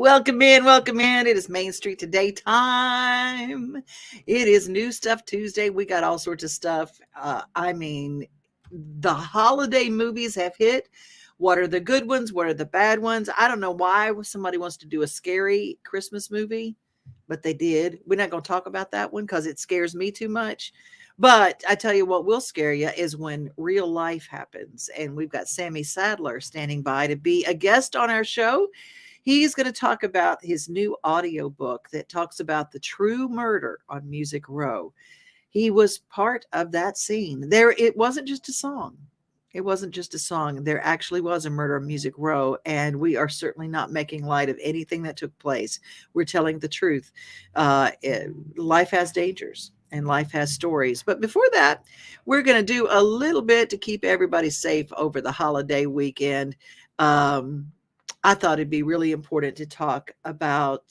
Welcome in, welcome in. It is Main Street Today time. It is New Stuff Tuesday. We got all sorts of stuff. The holiday movies have hit. What are the good ones? What are the bad ones? I don't know why somebody wants to do a scary Christmas movie, but they did. We're not going to talk about that one because it scares me too much. But I tell you what will scare you is when real life happens. And we've got Sammy Sadler standing by to be a guest on our show. He's going to talk about his new audio book that talks about the true murder on Music Row. He was part of that scene. It wasn't just a song. It wasn't just a song. There actually was a murder on Music Row, and we are certainly not making light of anything that took place. We're telling the truth. Life has dangers and life has stories. But before that, we're going to do a little bit to keep everybody safe over the holiday weekend. I thought it'd be really important to talk about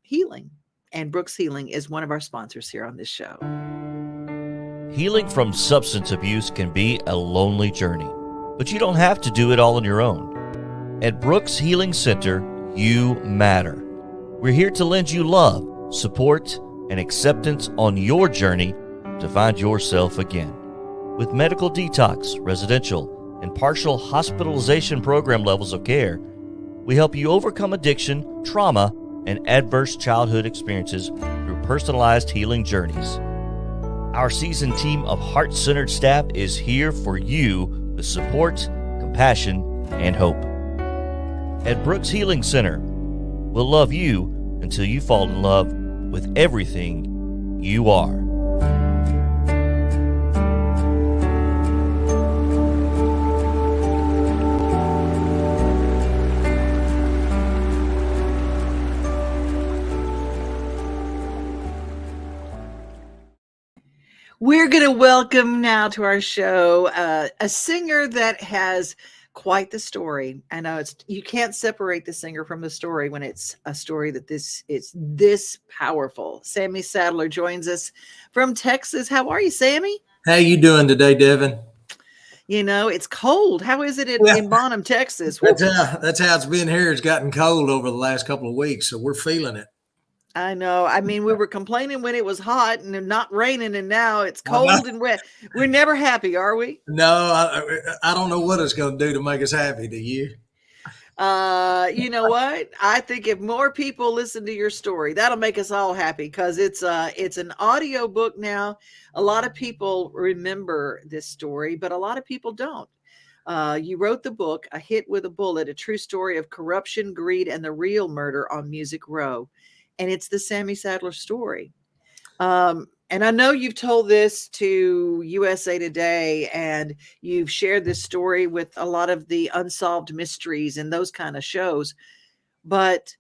healing. And Brooks Healing is one of our sponsors here on this show. Healing from substance abuse can be a lonely journey, but you don't have to do it all on your own. At Brooks Healing Center, you matter. We're here to lend you love, support, and acceptance on your journey to find yourself again. With medical detox, residential, and partial hospitalization program levels of care, we help you overcome addiction, trauma, and adverse childhood experiences through personalized healing journeys. Our seasoned team of heart-centered staff is here for you with support, compassion, and hope. At Brooks Healing Center, we'll love you until you fall in love with everything you are. We're going to welcome now to our show a singer that has quite the story. I know you can't separate the singer from the story when it's a story that it's this powerful. Sammy Sadler joins us from Texas. How are you, Sammy? How you doing today, Devin? You know, it's cold. How is it in Bonham, Texas? That's how it's been here. It's gotten cold over the last couple of weeks, so we're feeling it. I know. I mean, we were complaining when it was hot and not raining, and now it's cold and wet. We're never happy, are we? No, I don't know what it's going to do to make us happy. Do you? You know what? I think if more people listen to your story, that'll make us all happy because it's an audio book now. A lot of people remember this story, but a lot of people don't. You wrote the book, A Hit with a Bullet, a true story of corruption, greed, and the real murder on Music Row. And it's the Sammy Sadler story. And I know you've told this to USA Today, and you've shared this story with a lot of the unsolved mysteries and those kind of shows. But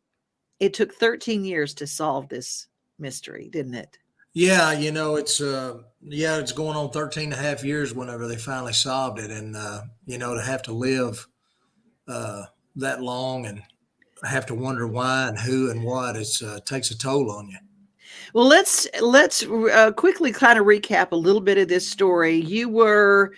it took 13 years to solve this mystery, didn't it? Yeah, it's going on 13 and a half years whenever they finally solved it. And, to have to live that long and have to wonder why and who and what, it takes a toll on you. Well, let's quickly kind of recap a little bit of this story. You were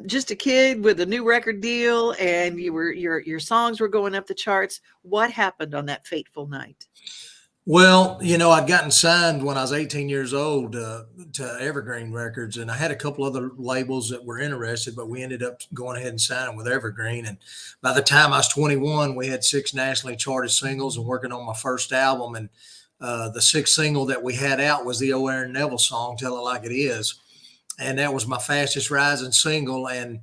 just a kid with a new record deal, and your songs were going up the charts. What happened on that fateful night? Well, I'd gotten signed when I was 18 years old to Evergreen Records, and I had a couple other labels that were interested, but we ended up going ahead and signing with Evergreen. And by the time I was 21, we had 6 nationally charted singles and working on my first album. And the 6th single that we had out was the old Aaron Neville song, Tell It Like It Is. And that was my fastest rising single. And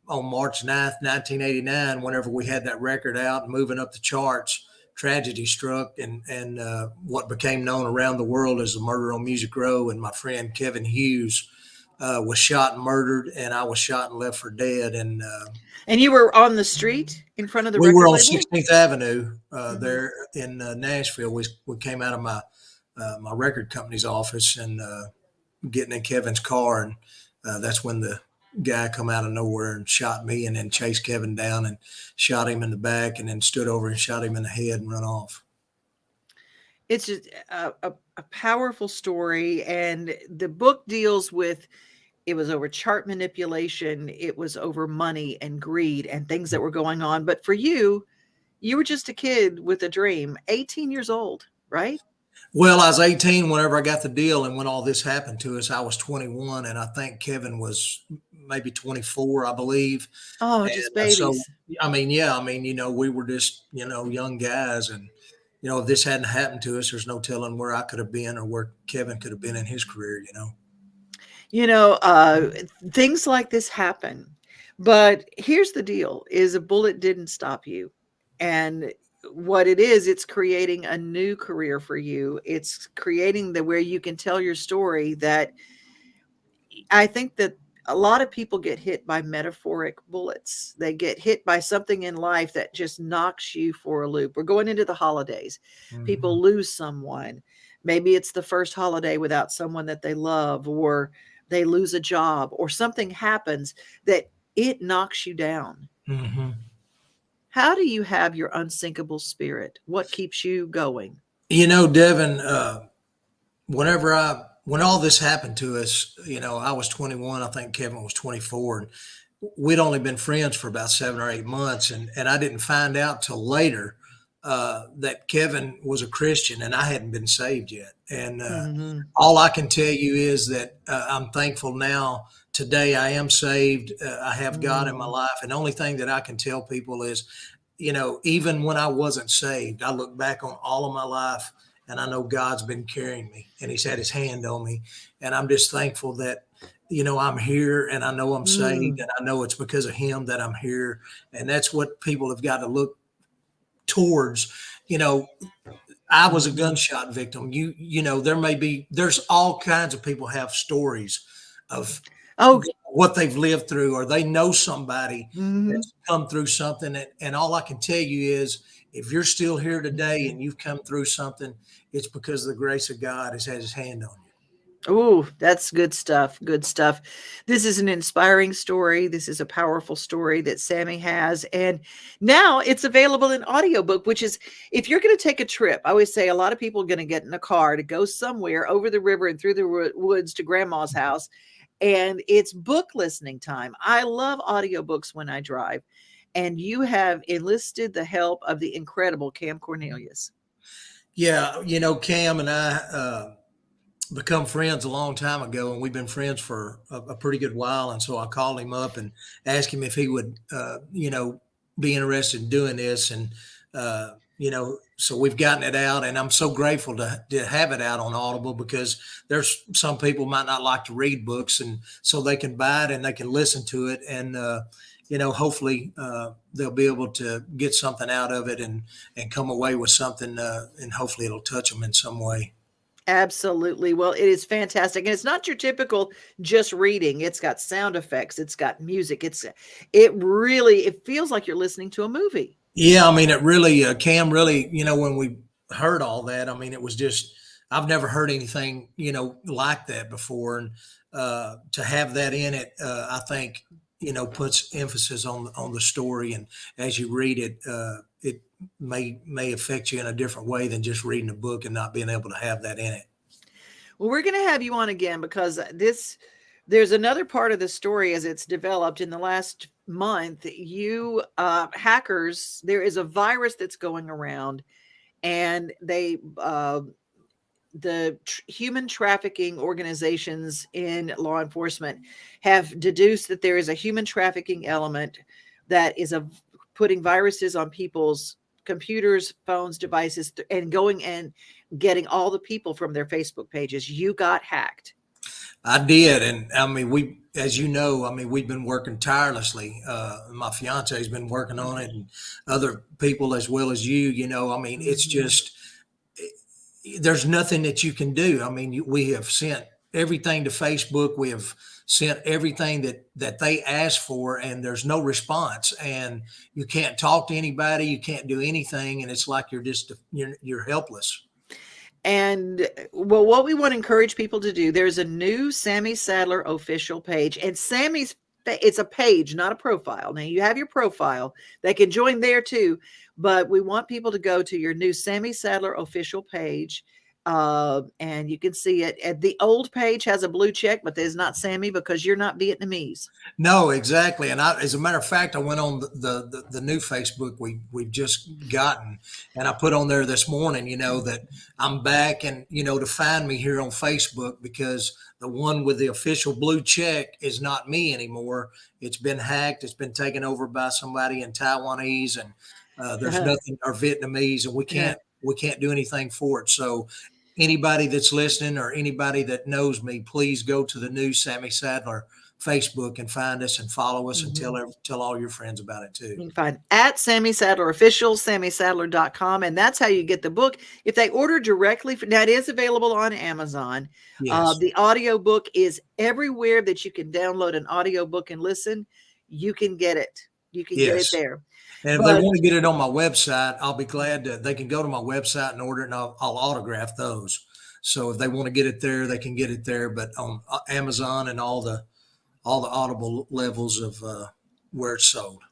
on March 9th, 1989, whenever we had that record out and moving up the charts, tragedy struck, and what became known around the world as the murder on Music Row. And my friend Kevin Hughes was shot and murdered, and I was shot and left for dead. And you were on the street in front of the record label? We were on 16th Avenue there in Nashville. We came out of my record company's office and getting in Kevin's car, and that's when the guy come out of nowhere and shot me, and then chased Kevin down and shot him in the back, and then stood over and shot him in the head and run off. It's just a powerful story. And the book deals with, it was over chart manipulation. It was over money and greed and things that were going on. But for you, You were just a kid with a dream, 18 years old, right? Well, I was 18 whenever I got the deal, and when all this happened to us, I was 21, and I think Kevin was maybe 24, I believe. Oh, And just so, babies. I mean, yeah, I mean, we were just, young guys, and if this hadn't happened to us, there's no telling where I could have been or where Kevin could have been in his career. You know, things like this happen. But here's the deal is a bullet didn't stop you. And what it is, it's creating a new career for you. It's creating the where you can tell your story that I think that a lot of people get hit by metaphoric bullets. They get hit by something in life that just knocks you for a loop. We're going into the holidays. Hmm. People lose someone. Maybe it's the first holiday without someone that they love, or they lose a job, or something happens that it knocks you down. Hmm. How do you have your unsinkable spirit? What keeps you going? Devin, when all this happened to us, I was 21. I think Kevin was 24, and we'd only been friends for about 7 or 8 months, and I didn't find out till later that Kevin was a Christian, and I hadn't been saved yet. And Hmm. all I can tell you is that I'm thankful now. Today, I am saved. I have God in my Mm. life, and the only thing that I can tell people is, even when I wasn't saved, I look back on all of my life, and I know God's been carrying me, and He's had His hand on me, and I'm just thankful that I'm here, and I know I'm saved, Mm. and I know it's because of Him that I'm here, and that's what people have got to look towards. You know, I was a Hmm. gunshot victim. There's all kinds of people have stories of Oh, what they've lived through, or they know somebody mhm. that's come through something. And all I can tell you is, if you're still here today and you've come through something, it's because the grace of God has had His hand on you. Oh, that's good stuff. Good stuff. This is an inspiring story. This is a powerful story that Sammy has. And now it's available in audiobook, which is if you're going to take a trip, I always say a lot of people are going to get in a car to go somewhere over the river and through the woods to grandma's house. And it's book listening time. I love audiobooks when I drive. And you have enlisted the help of the incredible Cam Cornelius. Yeah, Cam and I become friends a long time ago, and we've been friends for a pretty good while. And so I called him up and asked him if he would, be interested in doing this. And so we've gotten it out, and I'm so grateful to have it out on Audible, because there's some people might not like to read books, and so they can buy it and they can listen to it, and hopefully they'll be able to get something out of it, and come away with something, and hopefully it'll touch them in some way. Absolutely. Well, it is fantastic. And it's not your typical just reading. It's got sound effects, it's got music. It feels like you're listening to a movie. Yeah, I mean, it really, Cam really, when we heard all that, I mean, it was just, I've never heard anything, like that before. And to have that in it, I think, puts emphasis on the story. And as you read it, it may affect you in a different way than just reading a book and not being able to have that in it. Well, we're going to have you on again because there's another part of the story as it's developed in the last month. Hackers, there is a virus that's going around, and human trafficking organizations in law enforcement have deduced that there is a human trafficking element that is putting viruses on people's computers, phones, devices, and going and getting all the people from their Facebook pages. You got hacked. I did, and I mean, as you know, I mean, we've been working tirelessly. My fiance's been working on it, and other people as well as you. I mean, it's Mhm. just, there's nothing that you can do. I mean, we have sent everything to Facebook. We have sent everything that they asked for, and there's no response. And you can't talk to anybody. You can't do anything, and it's like you're helpless. And well, what we want to encourage people to do, there's a new Sammy Sadler official page, and it's a page, not a profile. Now you have your profile, they can join there too, but we want people to go to your new Sammy Sadler official page And you can see it at the old page has a blue check, but there's not Sammy because you're not Vietnamese. No, exactly. And as a matter of fact, I went on the new Facebook we've just gotten, and I put on there this morning, that I'm back, and to find me here on Facebook, because the one with the official blue check is not me anymore. It's been hacked. It's been taken over by somebody in Taiwanese, and there's nothing, or Vietnamese, and we can't do anything for it. So anybody that's listening or anybody that knows me, please go to the new Sammy Sadler Facebook and find us and follow us, and tell all your friends about it too. You can find at Sammy Sadler Official, SammySadler.com, and that's how you get the book. If they order directly, now it is available on Amazon. Yes. The audio book is everywhere that you can download an audio book and listen. You can get it. You can get it there. And if they want to get it on my website, I'll be glad to. They can go to my website and order it, and I'll autograph those. So if they want to get it there, they can get it there. But on Amazon and all the Audible levels of where it's sold.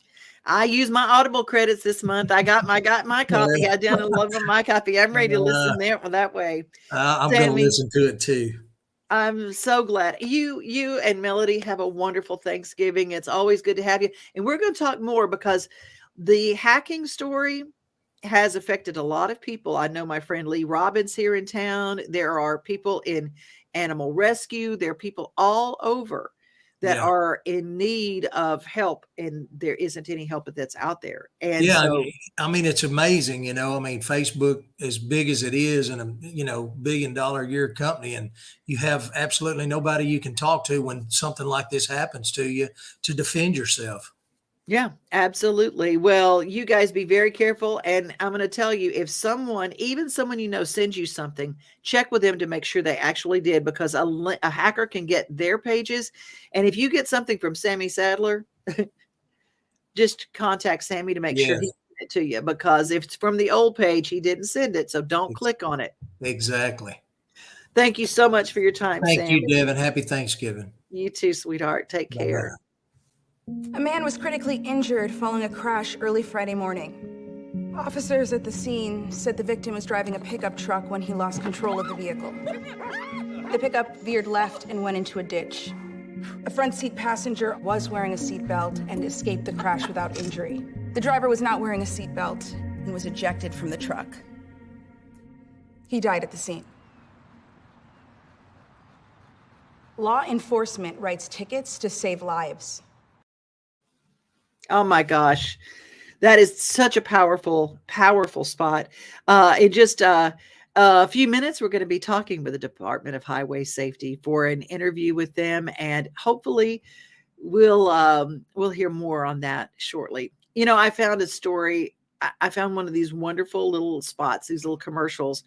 I use my Audible credits this month. I got my copy. I downloaded my copy. I'm ready to listen there that way. I'm going to listen to it too. I'm so glad you and Melody have a wonderful Thanksgiving. It's always good to have you. And we're going to talk more because the hacking story has affected a lot of people. I know my friend Lee Robbins here in town. There are people in animal rescue. There are people all over that are in need of help, and there isn't any help that's out there. And I mean, it's amazing, Facebook, as big as it is, and a $1 billion a year company, and you have absolutely nobody you can talk to when something like this happens to you to defend yourself. Yeah, absolutely. Well, you guys be very careful. And I'm going to tell you, if someone, even someone sends you something, check with them to make sure they actually did, because a hacker can get their pages. And if you get something from Sammy Sadler, just contact Sammy to make sure he sent it to you, because if it's from the old page, he didn't send it. So don't click on it. Exactly. Thank you so much for your time, Thank Sammy. you, Devin. Happy Thanksgiving. You too, sweetheart. Take care. Bye-bye. A man was critically injured following a crash early Friday morning. Officers at the scene said the victim was driving a pickup truck when he lost control of the vehicle. The pickup veered left and went into a ditch. A front seat passenger was wearing a seatbelt and escaped the crash without injury. The driver was not wearing a seatbelt and was ejected from the truck. He died at the scene. Law enforcement writes tickets to save lives. Oh my gosh. That is such a powerful, powerful spot. In just a few minutes, we're going to be talking with the Department of Highway Safety for an interview with them. And hopefully we'll hear more on that shortly. I found a story. I found one of these wonderful little spots, these little commercials.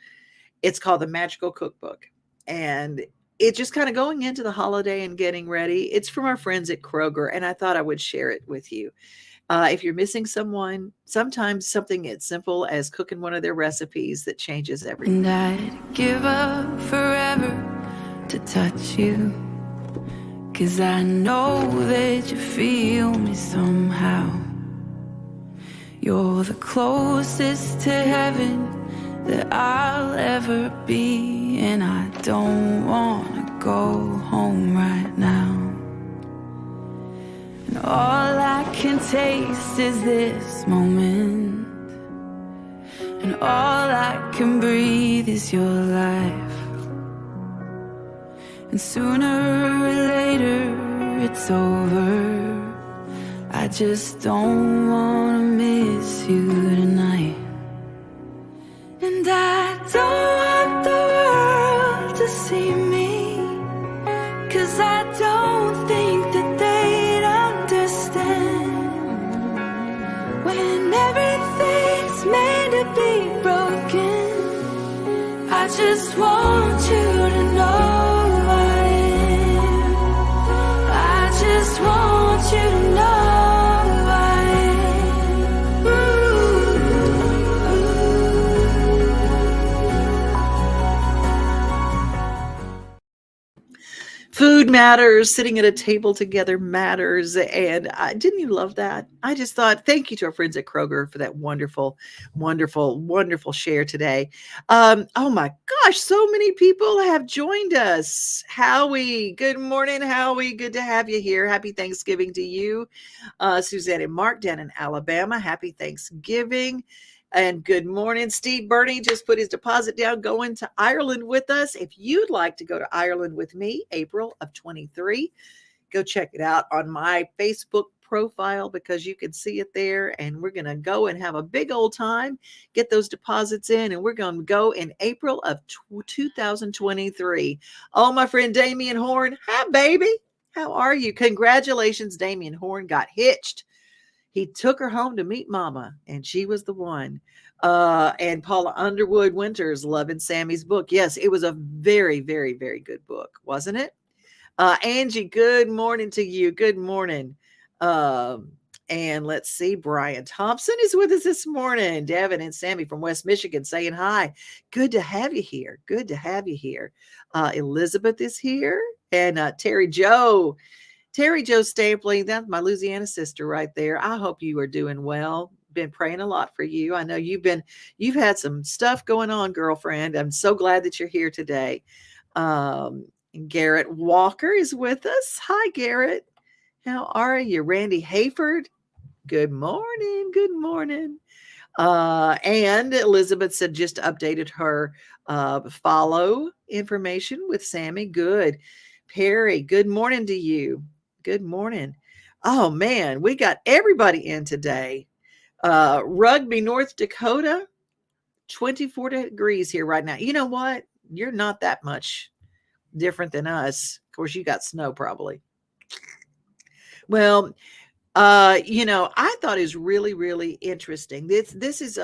It's called The Magical Cookbook. And it's just kind of going into the holiday and getting ready. It's from our friends at Kroger, and I thought I would share it with you. If you're missing someone, sometimes something as simple as cooking one of their recipes that changes everything. And I'd give up forever to touch you, 'cause I know that you feel me somehow. You're the closest to heaven that I'll ever be, and I don't wanna go home right now. And all I can taste is this moment, and all I can breathe is your life. And sooner or later it's over. I just don't wanna miss you tonight. And I don't want the world to see me, 'cause I don't think that they'd understand when everything's made to be broken. I just want you to know who I am. I just want you to know. Food matters. Sitting at a table together matters. And didn't you love that? I just thought, thank you to our friends at Kroger for that wonderful, wonderful, wonderful share today. Oh my gosh, so many people have joined us. Howie, good morning, Howie. Good to have you here. Happy Thanksgiving to you. Suzanne and Mark down in Alabama. Happy Thanksgiving. And good morning. Steve Burney just put his deposit down, going to Ireland with us. If you'd like to go to Ireland with me, April of 23, go check it out on my Facebook profile because you can see it there. And we're going to go and have a big old time, get those deposits in, and we're going to go in April of 2023. Oh, my friend Damian Horn. Hi, baby. How are you? Congratulations. Damian Horn got hitched. He took her home to meet mama, and she was the one. And Paula Underwood Winters loving Sammy's book. Yes, it was a very, very, very good book, wasn't it? Angie, good morning to you. Good morning. And let's see, Brian Thompson is with us this morning. Devin and Sammy from West Michigan saying hi. Good to have you here. Good to have you here. Elizabeth is here. And Terry Joe Stampling, that's my Louisiana sister right there. I hope you are doing well. Been praying a lot for you. I know you've had some stuff going on, girlfriend. I'm so glad that you're here today. Garrett Walker is with us. Hi, Garrett. How are you? Randy Hayford. Good morning. Good morning. And Elizabeth said just updated her follow information with Sammy. Good. Perry, good morning to you. Good morning. Oh, man, we got everybody in today. Rugby, North Dakota, 24 degrees here right now. You know what? You're not that much different than us. Of course, you got snow probably. Well, I thought it was really, really interesting. This is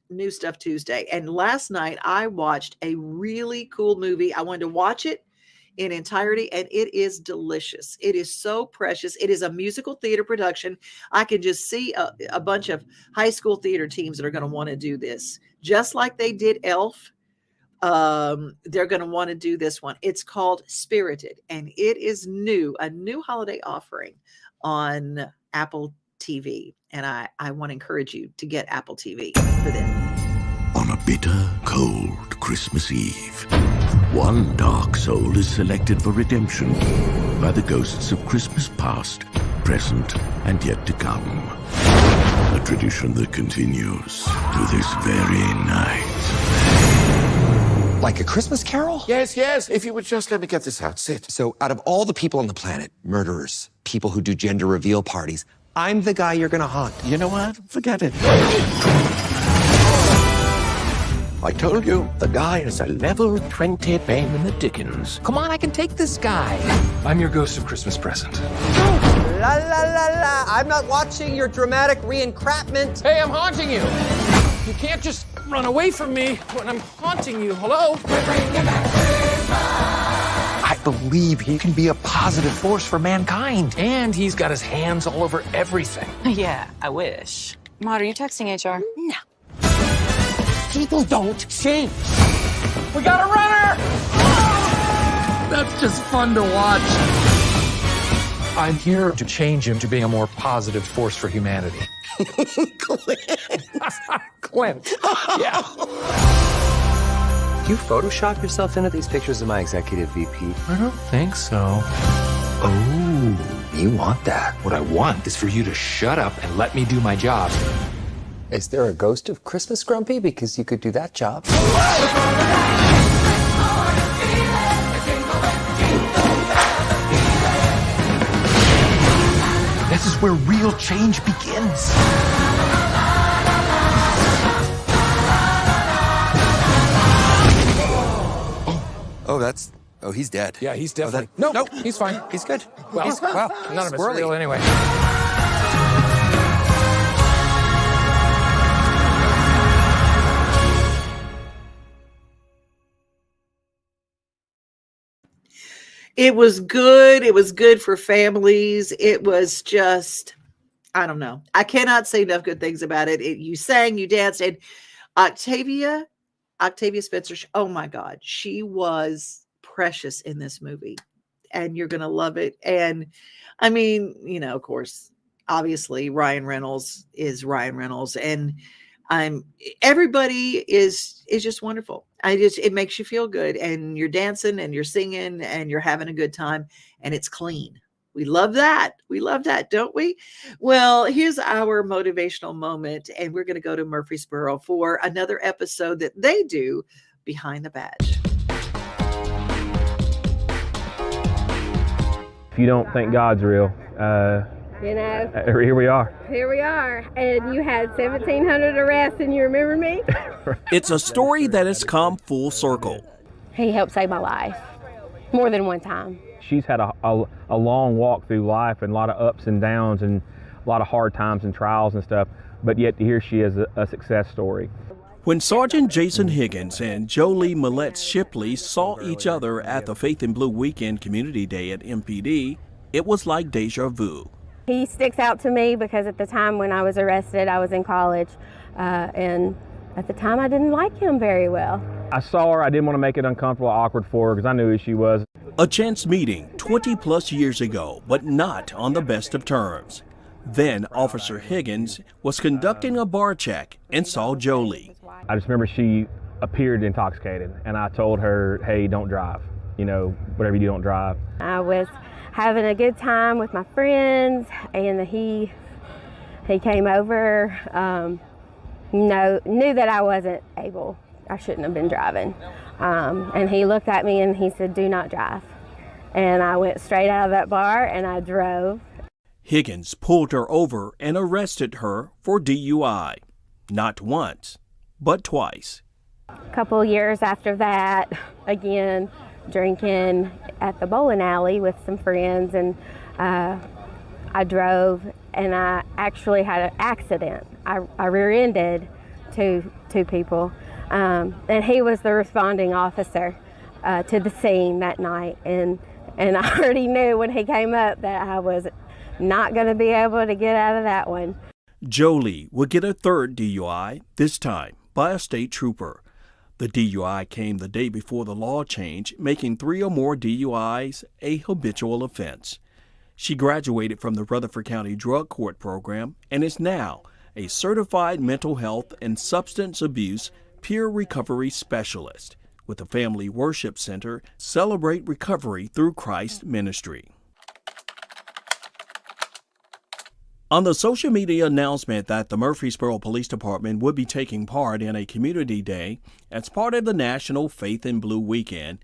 New Stuff Tuesday. And last night I watched a really cool movie. I wanted to watch it in entirety, and it is delicious. It is so precious. It is a musical theater production. I can just see a bunch of high school theater teams that are going to want to do this, just like they did Elf. They're going to want to do this one. It's called Spirited, and it is a new holiday offering on Apple TV. And I want to encourage you to get Apple TV for this. On a bitter, cold Christmas Eve, one dark soul is selected for redemption by the ghosts of Christmas past, present, and yet to come. A tradition that continues to this very night. Like a Christmas Carol? Yes, if you would just let me get this out. Sit. So out of all the people on the planet, murderers, people who do gender reveal parties, I'm the guy you're gonna haunt. You know what? Forget it. I told you, the guy is a level 20 pain in the dickens. Come on, I can take this guy. I'm your ghost of Christmas present. La la la la, I'm not watching your dramatic re-encrapment. Hey, I'm haunting you. You can't just run away from me when I'm haunting you. Hello? I believe he can be a positive force for mankind. And he's got his hands all over everything. Yeah, I wish. Maud, are you texting HR? No. People don't change. We got a runner! That's just fun to watch. I'm here to change him to being a more positive force for humanity. Clint. Yeah. You Photoshop yourself into these pictures of my executive VP? I don't think so. Oh, you want that. What I want is for you to shut up and let me do my job. Is there a ghost of Christmas Grumpy? Because you could do that job. This is where real change begins. Oh, he's dead. Yeah, he's definitely... No, he's fine. He's good. Well, He's good. well, none of it's real anyway. It was good. It was good for families. It was just, I don't know. I cannot say enough good things about it. You sang, you danced, and Octavia Spencer, oh my God, she was precious in this movie. and you're going to love it. And I mean, of course, obviously Ryan Reynolds is Ryan Reynolds, and everybody is just wonderful. It makes you feel good, and you're dancing and you're singing and you're having a good time, and it's clean. We love that. We love that, don't we? Well, here's our motivational moment, and we're going to go to Murfreesboro for another episode that they do Behind the Badge. If you don't think God's real, here we are. Here we are, and you had 1,700 arrests, and you remember me? It's a story that has come full circle. He helped save my life more than one time. She's had a long walk through life and a lot of ups and downs and a lot of hard times and trials and stuff, but yet here she is a success story. When Sergeant Jason Higgins and Jolie Millette Shipley saw each other at the Faith in Blue Weekend Community Day at MPD, it was like deja vu. He sticks out to me because at the time when I was arrested, I was in college, and at the time I didn't like him very well. I saw her, I didn't want to make it uncomfortable or awkward for her because I knew who she was. A chance meeting 20 plus years ago, but not on the best of terms. Then Officer Higgins was conducting a bar check and saw Jolie. I just remember she appeared intoxicated, and I told her, hey, don't drive. Whatever you do, don't drive. I was having a good time with my friends, and he came over, knew that I wasn't able, I shouldn't have been driving. And he looked at me and he said, do not drive. And I went straight out of that bar and I drove. Higgins pulled her over and arrested her for DUI. Not once, but twice. A couple years after that, again, drinking at the bowling alley with some friends, and I drove and I actually had an accident. I rear-ended two people. And he was the responding officer to the scene that night. And I already knew when he came up that I was not going to be able to get out of that one. Jolie would get a third DUI, this time by a state trooper. The DUI came the day before the law change, making 3 or more DUIs a habitual offense. She graduated from the Rutherford County Drug Court program and is now a certified mental health and substance abuse peer recovery specialist with the Family Worship Center Celebrate Recovery Through Christ ministry. On the social media announcement that the Murfreesboro Police Department would be taking part in a community day as part of the National Faith in Blue Weekend,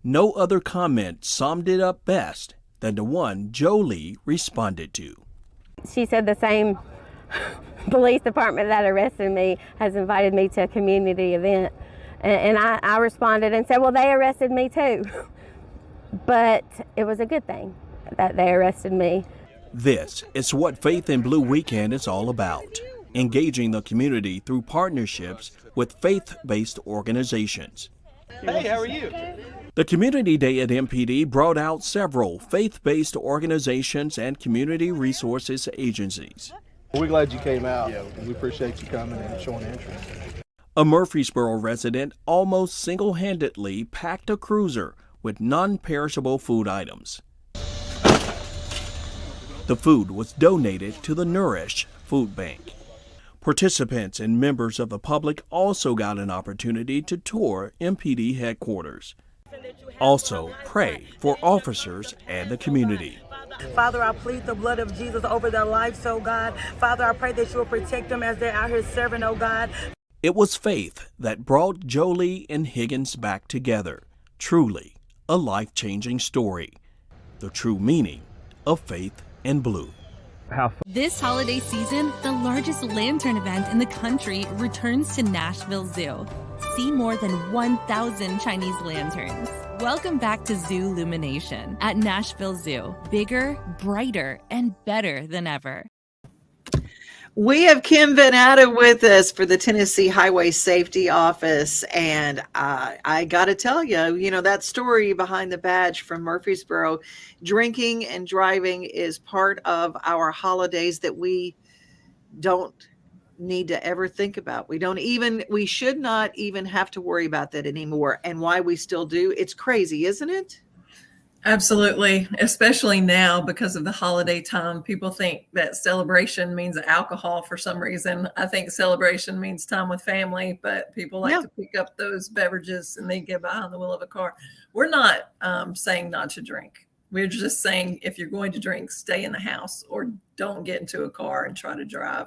no other comment summed it up best than the one Jolie responded to. She said the same police department that arrested me has invited me to a community event. And I responded and said, well, they arrested me too. But it was a good thing that they arrested me. This is what Faith in Blue Weekend is all about, engaging the community through partnerships with faith-based organizations. Hey, how are you? The Community Day at MPD brought out several faith-based organizations and community resources agencies. We're glad you came out. We appreciate you coming and showing interest. A Murfreesboro resident almost single-handedly packed a cruiser with non-perishable food items. The food was donated to the Nourish Food Bank. Participants and members of the public also got an opportunity to tour MPD headquarters. Also, pray for officers and the community. Father, I plead the blood of Jesus over their lives, oh God. Father, I pray that you will protect them as they're out here serving, oh God. It was faith that brought Jolie and Higgins back together. Truly a life-changing story. The true meaning of Faith in Blue. This holiday season, the largest lantern event in the country returns to Nashville Zoo. See more than 1,000 Chinese lanterns. Welcome back to Zoo Illumination at Nashville Zoo. Bigger, brighter, and better than ever. We have Kim Venata with us for the Tennessee Highway Safety Office. And I got to tell you, that story behind the badge from Murfreesboro, drinking and driving is part of our holidays that we don't need to ever think about. We should not even have to worry about that anymore. And why we still do, it's crazy, isn't it? Absolutely, especially now because of the holiday time. People think that celebration means alcohol for some reason. I think celebration means time with family, but people like to pick up those beverages and they get behind the wheel of a car. We're not saying not to drink. We're just saying if you're going to drink, stay in the house or don't get into a car and try to drive.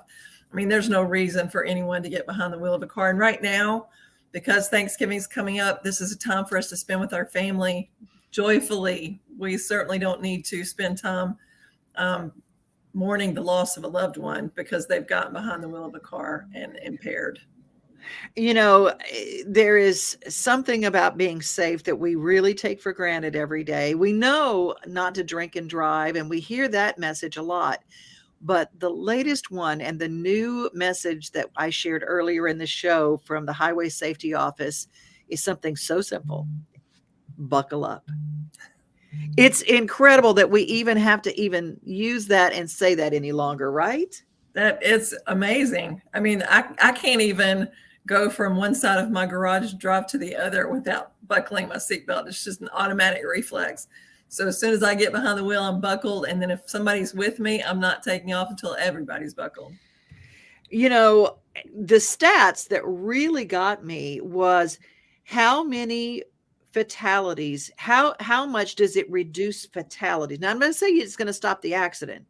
I mean, there's no reason for anyone to get behind the wheel of a car. And right now, because Thanksgiving's coming up, this is a time for us to spend with our family joyfully. We certainly don't need to spend time mourning the loss of a loved one because they've gotten behind the wheel of a car and impaired. You know, there is something about being safe that we really take for granted every day. We know not to drink and drive, and we hear that message a lot. But the latest one and the new message that I shared earlier in the show from the Highway Safety Office is something so simple. Buckle up. It's incredible that we even have to even use that and say that any longer, right? That it's amazing. I mean, I can't even go from one side of my garage drive to the other without buckling my seatbelt. It's just an automatic reflex. So as soon as I get behind the wheel, I'm buckled. And then if somebody's with me, I'm not taking off until everybody's buckled. You know, the stats that really got me was how many fatalities, how much does it reduce fatalities? Now I'm going to say it's going to stop the accident,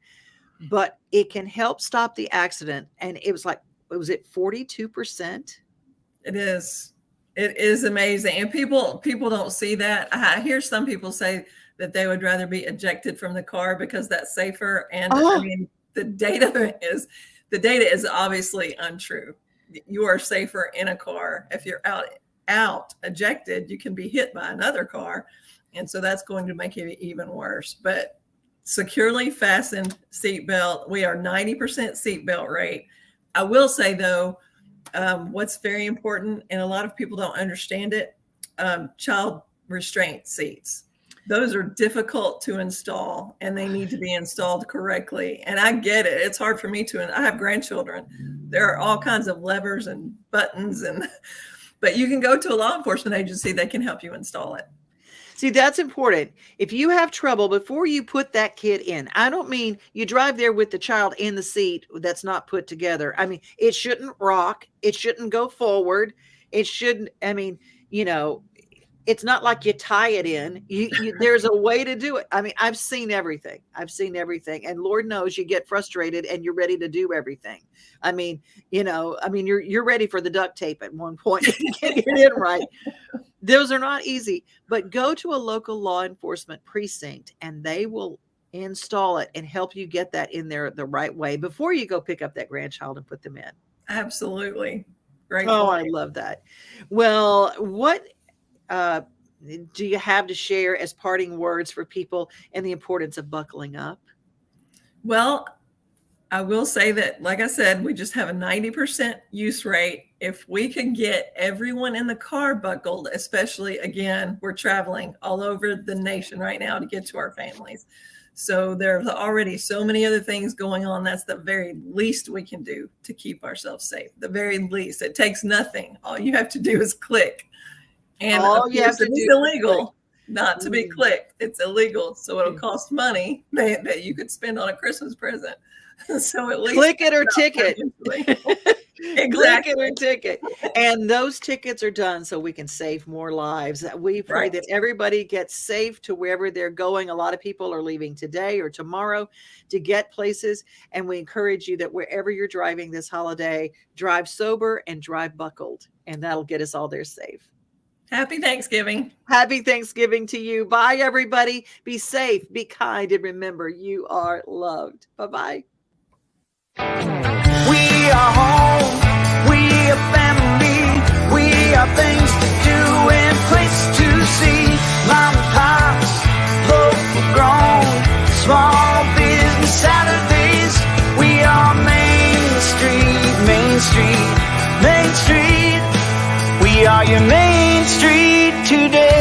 but it can help stop the accident. And it was like, was it 42%? It is. It is amazing. And people don't see that. I hear some people say that they would rather be ejected from the car because that's safer. And I mean, the data is obviously untrue. You are safer in a car. If you're out ejected, you can be hit by another car. And so that's going to make it even worse. But securely fastened seatbelt, we are 90% seatbelt rate. I will say though, what's very important, and a lot of people don't understand it, child restraint seats. Those are difficult to install and they need to be installed correctly. And I get it. It's hard for me to, and I have grandchildren. There are all kinds of levers and buttons but you can go to a law enforcement agency. They can help you install it. See, that's important. If you have trouble before you put that kid in, I don't mean you drive there with the child in the seat that's not put together. I mean, it shouldn't rock. It shouldn't go forward. It shouldn't, I mean, you know, it's not like you tie it in. There's a way to do it. I mean, I've seen everything. And Lord knows you get frustrated and you're ready to do everything. I mean, you know, you're ready for the duct tape at one point. You can't get it in right. Those are not easy, but go to a local law enforcement precinct and they will install it and help you get that in there the right way before you go pick up that grandchild and put them in. Absolutely. Great. Oh, point. I love that. Well, what do you have to share as parting words for people and the importance of buckling up? Well, I will say that, like I said, we just have a 90% use rate. If we can get everyone in the car buckled, especially, again, we're traveling all over the nation right now to get to our families. So there's already so many other things going on. That's the very least we can do to keep ourselves safe. The very least. It takes nothing. All you have to do is click. And all you have to do is illegal not to be clicked. It's illegal. So it'll cost money that you could spend on a Christmas present. So at least click it or ticket. Exactly. Click it or ticket. And those tickets are done so we can save more lives. We pray that everybody gets safe to wherever they're going. A lot of people are leaving today or tomorrow to get places. And we encourage you that wherever you're driving this holiday, drive sober and drive buckled. And that'll get us all there safe. Happy Thanksgiving. Happy Thanksgiving to you. Bye, everybody. Be safe, be kind, and remember, you are loved. Bye-bye. We are home. We are family. We are things to do and places to see. Mom and pops, local grown, small business Saturdays. We are Main Street, Main Street, Main Street. We are your Main Street today.